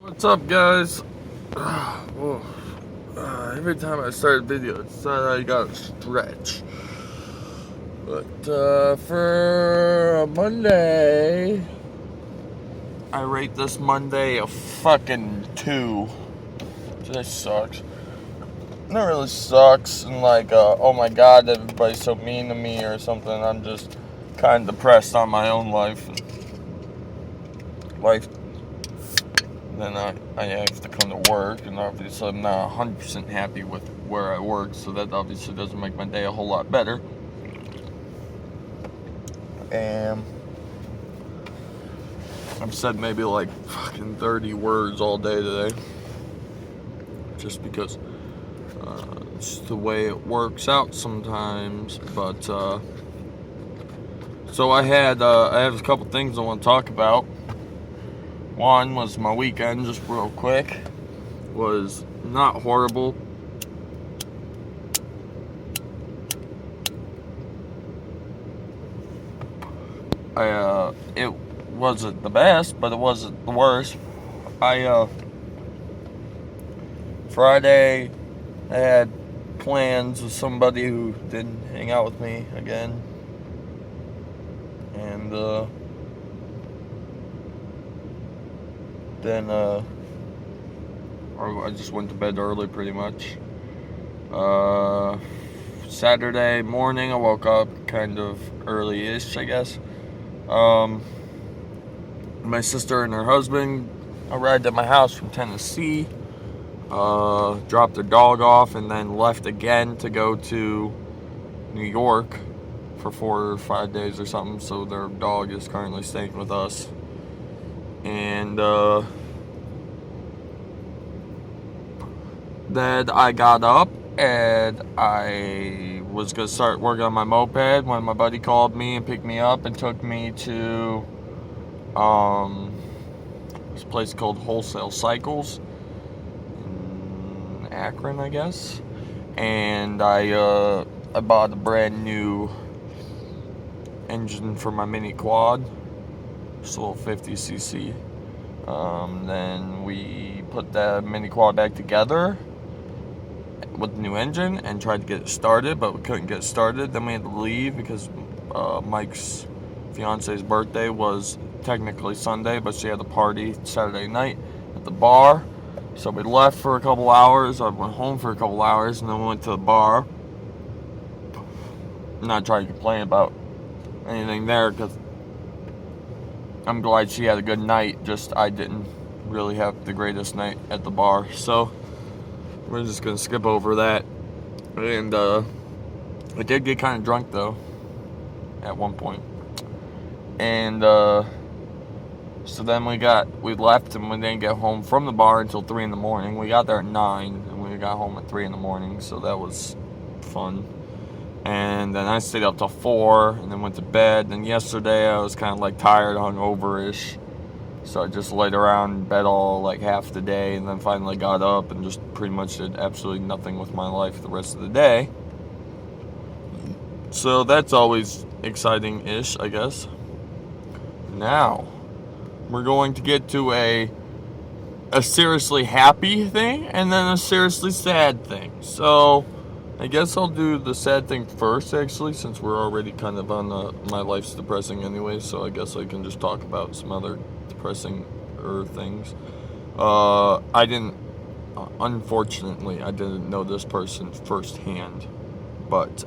What's up, guys? Whoa. Every time I start a video, it's that I gotta stretch. But for a Monday, I rate this Monday a fucking 2. This sucks. Not really sucks, and oh my god, everybody's so mean to me or something. I'm just kind of depressed on my own life. Then I have to come to work, and obviously I'm not 100% happy with where I work, so that obviously doesn't make my day a whole lot better. And I've said maybe like fucking 30 words all day today, just because it's the way it works out sometimes. But so I have a couple things I want to talk about. One was my weekend, just real quick. Was not horrible. It wasn't the best, but it wasn't the worst. Friday, I had plans with somebody who didn't hang out with me again. And, then I just went to bed early pretty much. Saturday morning I woke up kind of early-ish, I guess. My sister and her husband arrived at my house from Tennessee, dropped their dog off, and then left again to go to New York for 4 or 5 days or something, so their dog is currently staying with us. And then I got up and I was gonna start working on my moped when my buddy called me and picked me up and took me to this place called Wholesale Cycles in Akron, I guess. And I bought a brand new engine for my mini quad. Just a little 50cc. Then we put the mini quad back together with the new engine and tried to get it started, but we couldn't get it started. Then we had to leave because Mike's fiance's birthday was technically Sunday, but she had a party Saturday night at the bar. So we left for a couple hours. I went home for a couple hours, and then we went to the bar. I'm not trying to complain about anything there, because I'm glad she had a good night, just I didn't really have the greatest night at the bar. So we're just gonna skip over that. And I did get kind of drunk though at one point. And so then we left, and we didn't get home from the bar until 3 in the morning. We got there at 9 and we got home at 3 in the morning, so that was fun. And then I stayed up till 4 and then went to bed. And yesterday I was kind of like tired, hungover-ish. So I just laid around in bed all like half the day, and then finally got up and just pretty much did absolutely nothing with my life the rest of the day. So that's always exciting-ish, I guess. Now, we're going to get to a seriously happy thing and then a seriously sad thing. So I guess I'll do the sad thing first, actually, since we're already kind of on my life's depressing anyway, so I guess I can just talk about some other depressing things. Unfortunately, I didn't know this person firsthand, but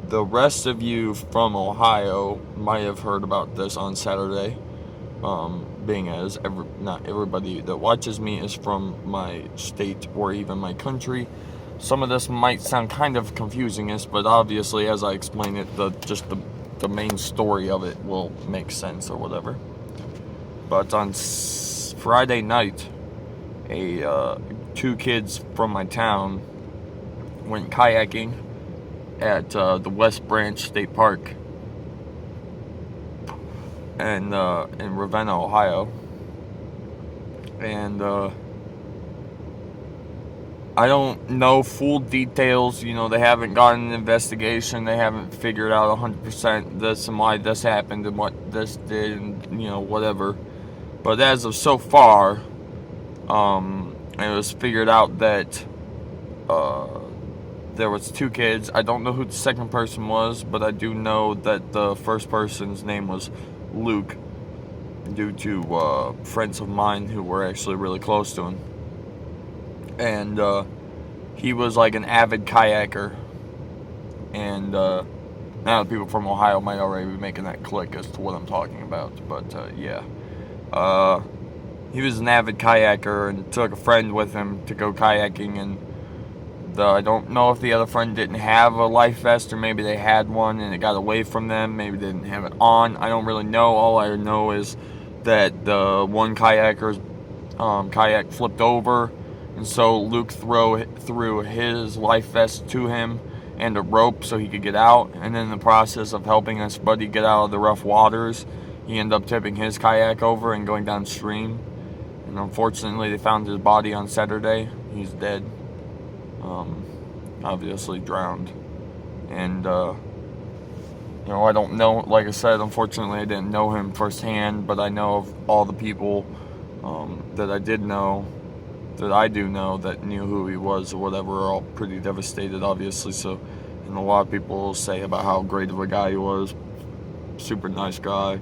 the rest of you from Ohio might have heard about this on Saturday, being as not everybody that watches me is from my state or even my country. Some of this might sound kind of confusing-ish, but obviously, as I explain it, the main story of it will make sense or whatever. But on Friday night, 2 kids from my town went kayaking at the West Branch State Park in Ravenna, Ohio. And I don't know full details. They haven't gotten an investigation. They haven't figured out 100% this and why this happened and what this did and, whatever. But as of so far, it was figured out that there was 2 kids. I don't know who the second person was, but I do know that the first person's name was Luke, due to friends of mine who were actually really close to him. And he was like an avid kayaker. And now the people from Ohio might already be making that click as to what I'm talking about. But yeah. He was an avid kayaker and took a friend with him to go kayaking, and I don't know if the other friend didn't have a life vest, or maybe they had one and it got away from them. Maybe they didn't have it on. I don't really know. All I know is that the one kayaker's kayak flipped over, and so Luke threw his life vest to him and a rope so he could get out. And in the process of helping his buddy get out of the rough waters, he ended up tipping his kayak over and going downstream. And unfortunately, they found his body on Saturday. He's dead. Obviously drowned. And, I don't know, like I said, unfortunately I didn't know him firsthand, but I know of all the people that I do know that knew who he was or whatever, are all pretty devastated, obviously. So, and a lot of people say about how great of a guy he was. Super nice guy.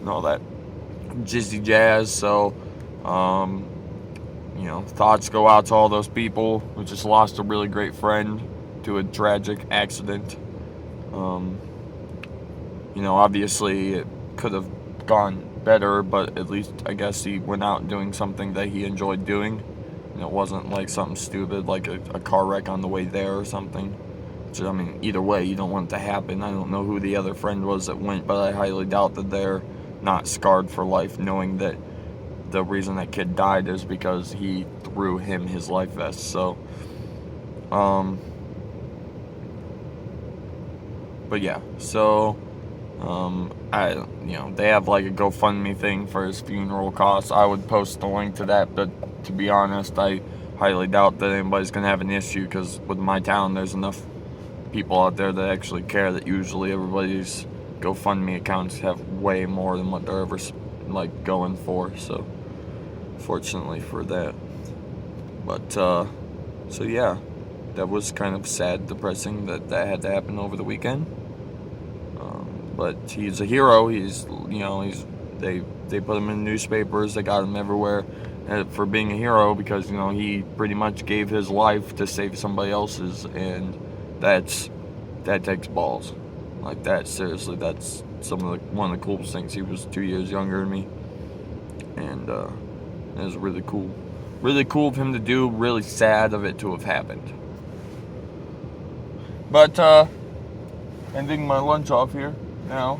And all that jizzy jazz. So, thoughts go out to all those people who just lost a really great friend to a tragic accident. Obviously it could have gone better, but at least I guess he went out doing something that he enjoyed doing, and it wasn't like something stupid like a car wreck on the way there or something. Which, I mean, either way, you don't want it to happen. I don't know who the other friend was that went, but I highly doubt that they're not scarred for life, knowing that the reason that kid died is because he threw him his life vest. So, but yeah, so, they have like a GoFundMe thing for his funeral costs. I would post the link to that, but to be honest, I highly doubt that anybody's gonna have an issue, because with my town, there's enough people out there that actually care that usually everybody's GoFundMe accounts have way more than what they're ever like going for. So, fortunately for that. But so yeah, that was kind of sad, depressing that had to happen over the weekend. But he's a hero. They put him in newspapers. They got him everywhere for being a hero, because he pretty much gave his life to save somebody else's, and that takes balls. Like that, seriously, that's one of the coolest things. He was 2 years younger than me, and it was really cool. Really cool of him to do. Really sad of it to have happened. But ending my lunch off here now.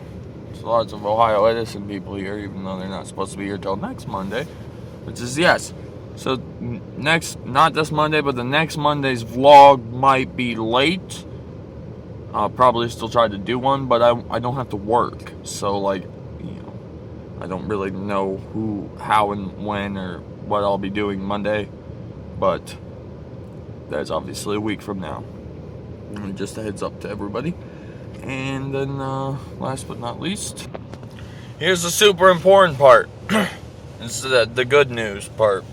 There's lots of Ohio Edison people here, even though they're not supposed to be here till next Monday, which is yes. So not this Monday, but the next Monday's vlog might be late. I'll probably still try to do one, but I don't have to work, so I don't really know who, how, and when, or what I'll be doing Monday, but that's obviously a week from now. And just a heads up to everybody. And then, last but not least, here's the super important part. It's the good news part.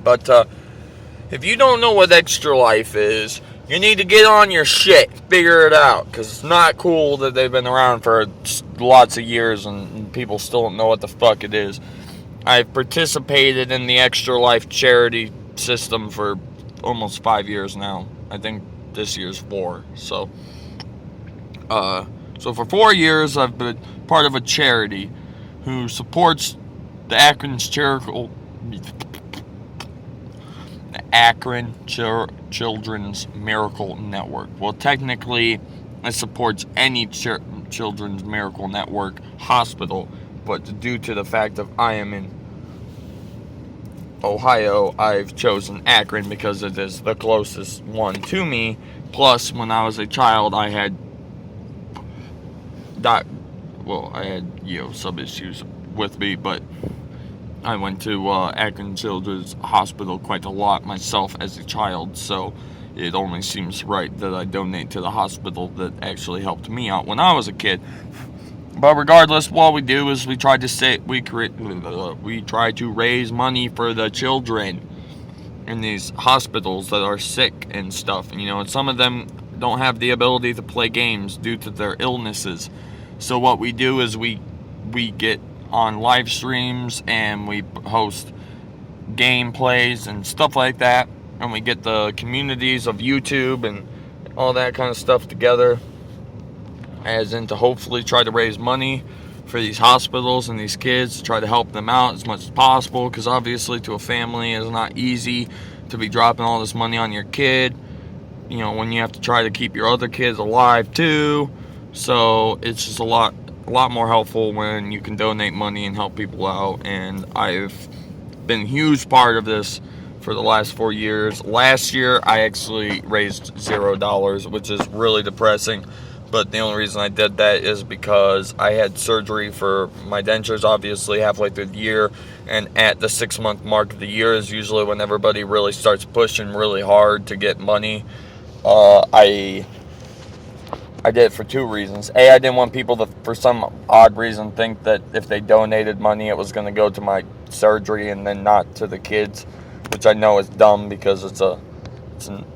But if you don't know what Extra Life is, you need to get on your shit, figure it out, because it's not cool that they've been around for lots of years and people still don't know what the fuck it is. I've participated in the Extra Life charity system for almost 5 years now. I think this year's 4. So for 4 years, I've been part of a charity who supports the Akron Children's Miracle Network. Well, technically, it supports any Children's Miracle Network hospital, but due to the fact that I am in Ohio, I've chosen Akron because it is the closest one to me. Plus, when I was a child, I had some issues with me, but I went to Akron Children's Hospital quite a lot myself as a child, so it only seems right that I donate to the hospital that actually helped me out when I was a kid. But regardless, what we do is we try to raise money for the children in these hospitals that are sick and stuff. And some of them don't have the ability to play games due to their illnesses. So what we do is we get on live streams and we host gameplays and stuff like that, and we get the communities of YouTube and all that kind of stuff together, as in to hopefully try to raise money for these hospitals and these kids, to try to help them out as much as possible, because obviously to a family it's not easy to be dropping all this money on your kid, when you have to try to keep your other kids alive too. So it's just a lot more helpful when you can donate money and help people out. And I've been a huge part of this for the last 4 years. Last year I actually raised $0, which is really depressing. But the only reason I did that is because I had surgery for my dentures, obviously, halfway through the year. And at the 6-month mark of the year is usually when everybody really starts pushing really hard to get money. I did it for 2 reasons. A, I didn't want people to, for some odd reason, think that if they donated money, it was going to go to my surgery and then not to the kids, which I know is dumb because it's an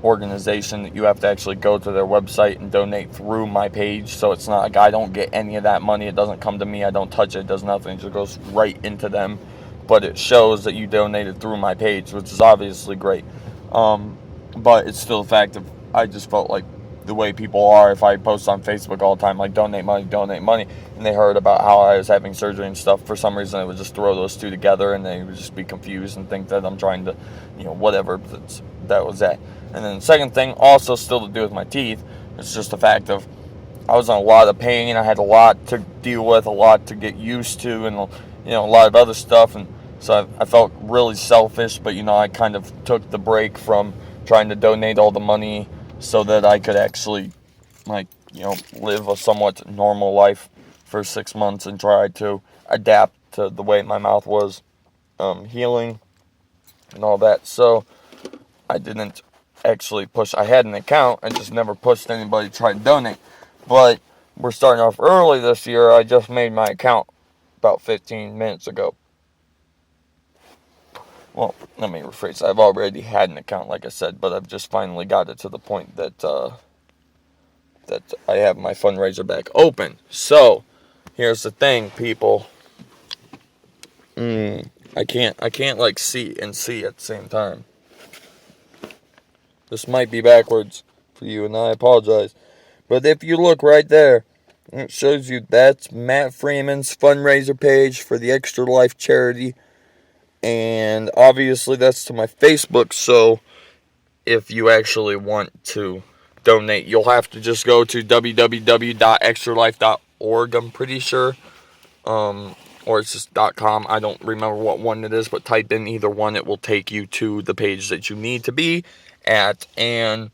organization that you have to actually go to their website and donate through my page. So it's not like I don't get any of that money. It doesn't come to me. I don't touch it. It does nothing. It just goes right into them. But it shows that you donated through my page, which is obviously great. But it's still the fact of, I just felt like the way people are, if I post on Facebook all the time, like donate money, and they heard about how I was having surgery and stuff, for some reason they would just throw those two together and they would just be confused and think that I'm trying to, whatever. That was that. And then the second thing, also still to do with my teeth, it's just the fact of I was in a lot of pain. I had a lot to deal with, a lot to get used to, and a lot of other stuff. And so I felt really selfish, but I kind of took the break from trying to donate all the money so that I could actually, live a somewhat normal life for 6 months and try to adapt to the way my mouth was healing and all that. So I didn't actually push. I had an account, I just never pushed anybody to try to donate. But we're starting off early this year. I just made my account about 15 minutes ago. Well, let me rephrase. I've already had an account, like I said, but I've just finally got it to the point that that I have my fundraiser back open. So here's the thing, people. I can't like see and see at the same time. This might be backwards for you, and I apologize. But if you look right there, it shows you that's Matt Freeman's fundraiser page for the Extra Life charity. And obviously that's to my Facebook, so if you actually want to donate, you'll have to just go to www.extralife.org, I'm pretty sure. Or it's just .com. I don't remember what one it is, but type in either one. It will take you to the page that you need to be at. And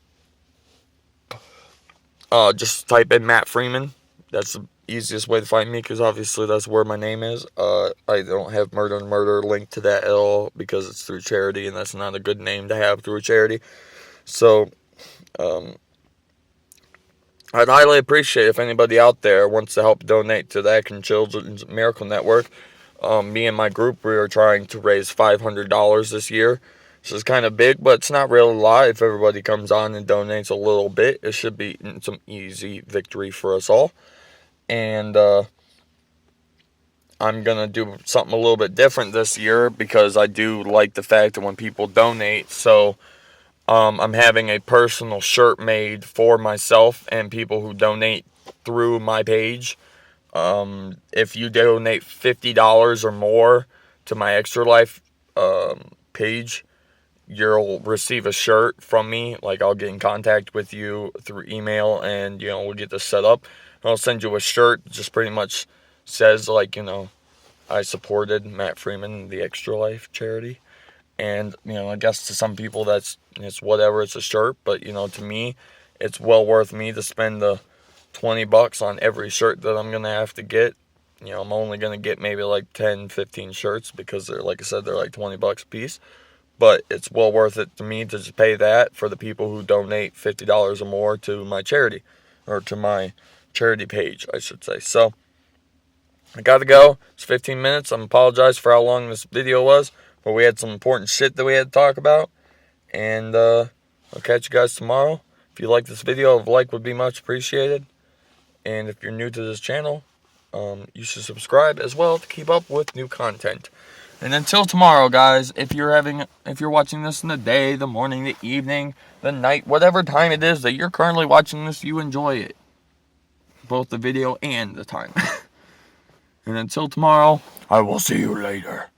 just type in Matt Freeman. That's the easiest way to find me, because obviously that's where my name is. I don't have Murder linked to that at all because it's through charity, and that's not a good name to have through a charity. So I'd highly appreciate if anybody out there wants to help donate to the Akron Children's Miracle Network. Me and my group, we are trying to raise $500 this year. This is kind of big, but it's not really a lot. If everybody comes on and donates a little bit, it should be some easy victory for us all. And I'm going to do something a little bit different this year, because I do like the fact that when people donate. So I'm having a personal shirt made for myself and people who donate through my page. If you donate $50 or more to my Extra Life page, you'll receive a shirt from me. Like, I'll get in contact with you through email, and we'll get this set up. I'll send you a shirt that just pretty much says, like, I supported Matt Freeman, the Extra Life charity. And I guess to some people it's whatever, it's a shirt, but to me, it's well worth me to spend the $20 on every shirt that I'm gonna have to get. I'm only gonna get maybe like 10-15 shirts, because they're, like I said, they're like $20 a piece. But it's well worth it to me to just pay that for the people who donate $50 or more to my charity, or to my charity page, I should say. So I gotta go. It's 15 minutes. I apologize for how long this video was, but we had some important shit that we had to talk about. And I'll catch you guys tomorrow. If you like this video, a like would be much appreciated. And if you're new to this channel, you should subscribe as well to keep up with new content. And until tomorrow, guys, if you're watching this in the day, the morning, the evening, the night, whatever time it is that you're currently watching this, you enjoy it. Both the video and the time. And until tomorrow, I will see you later.